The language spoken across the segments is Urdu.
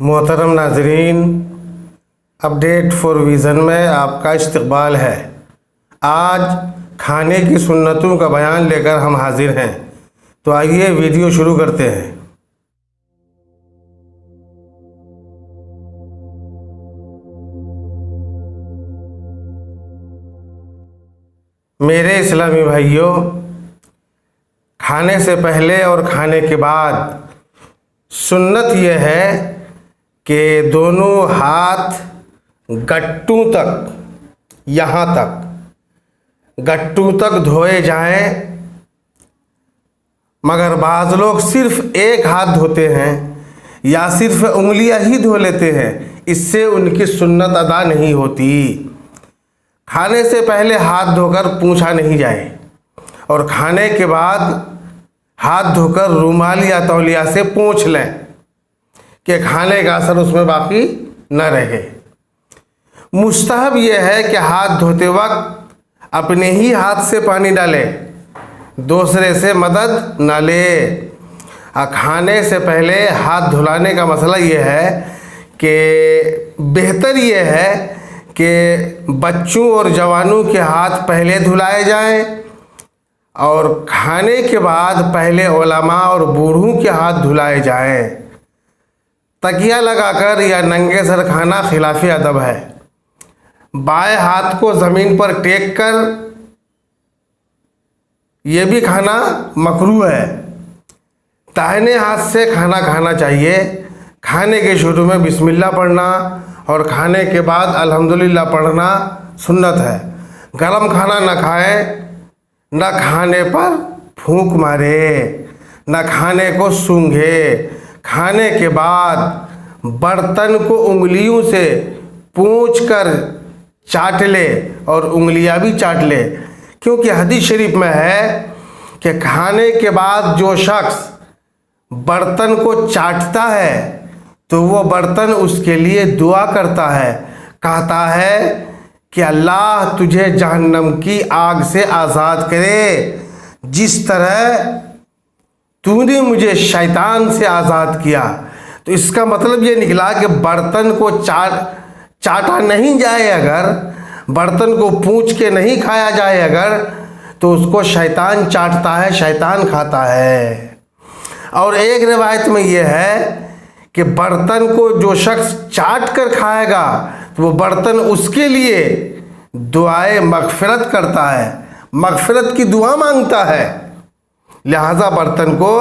محترم ناظرین، اپڈیٹ فور ویژن میں آپ کا استقبال ہے۔ آج کھانے کی سنتوں کا بیان لے کر ہم حاضر ہیں، تو آئیے ویڈیو شروع کرتے ہیں۔ میرے اسلامی بھائیوں، کھانے سے پہلے اور کھانے کے بعد سنت یہ ہے کہ دونوں ہاتھ گٹوں تک، یہاں تک گٹوں تک دھوئے جائیں، مگر بعض لوگ صرف ایک ہاتھ دھوتے ہیں یا صرف انگلیاں ہی دھو لیتے ہیں، اس سے ان کی سنت ادا نہیں ہوتی۔ کھانے سے پہلے ہاتھ دھو کر پونچھا نہیں جائے، اور کھانے کے بعد ہاتھ دھو کر رومال یا تولیہ سے پونچھ لیں کہ کھانے کا اثر اس میں باقی نہ رہے۔ مستحب یہ ہے کہ ہاتھ دھوتے وقت اپنے ہی ہاتھ سے پانی ڈالے، دوسرے سے مدد نہ لے۔ کھانے سے پہلے ہاتھ دھلانے کا مسئلہ یہ ہے کہ بہتر یہ ہے کہ بچوں اور جوانوں کے ہاتھ پہلے دھلائے جائیں، اور کھانے کے بعد پہلے علماء اور بوڑھوں کے ہاتھ دھلائے جائیں۔ تکیہ لگا کر یا ننگے سر کھانا خلاف ادب ہے۔ بائیں ہاتھ کو زمین پر ٹیک کر یہ بھی کھانا مکروہ ہے۔ داہنے ہاتھ سے کھانا کھانا چاہیے۔ کھانے کے شروع میں بسم اللہ پڑھنا اور کھانے کے بعد الحمدللہ پڑھنا سنت ہے۔ گرم کھانا نہ کھائیں، نہ کھانے پر پھونک مارے، نہ کھانے کو سونگھے۔ کھانے کے بعد برتن کو انگلیوں سے پونچھ کر چاٹ لے، اور انگلیاں بھی چاٹ لے، کیونکہ حدیث شریف میں ہے کہ کھانے کے بعد جو شخص برتن کو چاٹتا ہے تو وہ برتن اس کے لیے دعا کرتا ہے، کہتا ہے کہ اللہ تجھے جہنم کی آگ سے آزاد کرے، جس طرح تو نے مجھے شیطان سے آزاد کیا۔ تو اس کا مطلب یہ نکلا کہ برتن کو چاٹا نہیں جائے، اگر برتن کو پونچھ کے نہیں کھایا جائے اگر، تو اس کو شیطان چاٹتا ہے، شیطان کھاتا ہے۔ اور ایک روایت میں یہ ہے کہ برتن کو جو شخص چاٹ کر کھائے گا تو وہ برتن اس کے لیے دعائے مغفرت کرتا ہے، مغفرت کی دعا مانگتا ہے۔ لہذا برتن کو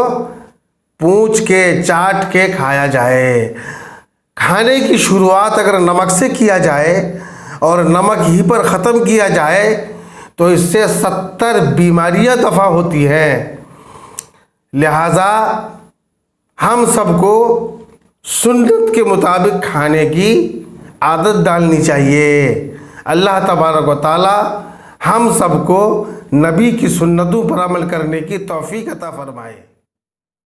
پونچھ کے چاٹ کے کھایا جائے۔ کھانے کی شروعات اگر نمک سے کیا جائے اور نمک ہی پر ختم کیا جائے تو اس سے 70 بیماریاں دفع ہوتی ہیں۔ لہذا ہم سب کو سنت کے مطابق کھانے کی عادت ڈالنی چاہیے۔ اللہ تبارک و تعالی ہم سب کو نبی کی سنتوں پر عمل کرنے کی توفیق عطا فرمائے۔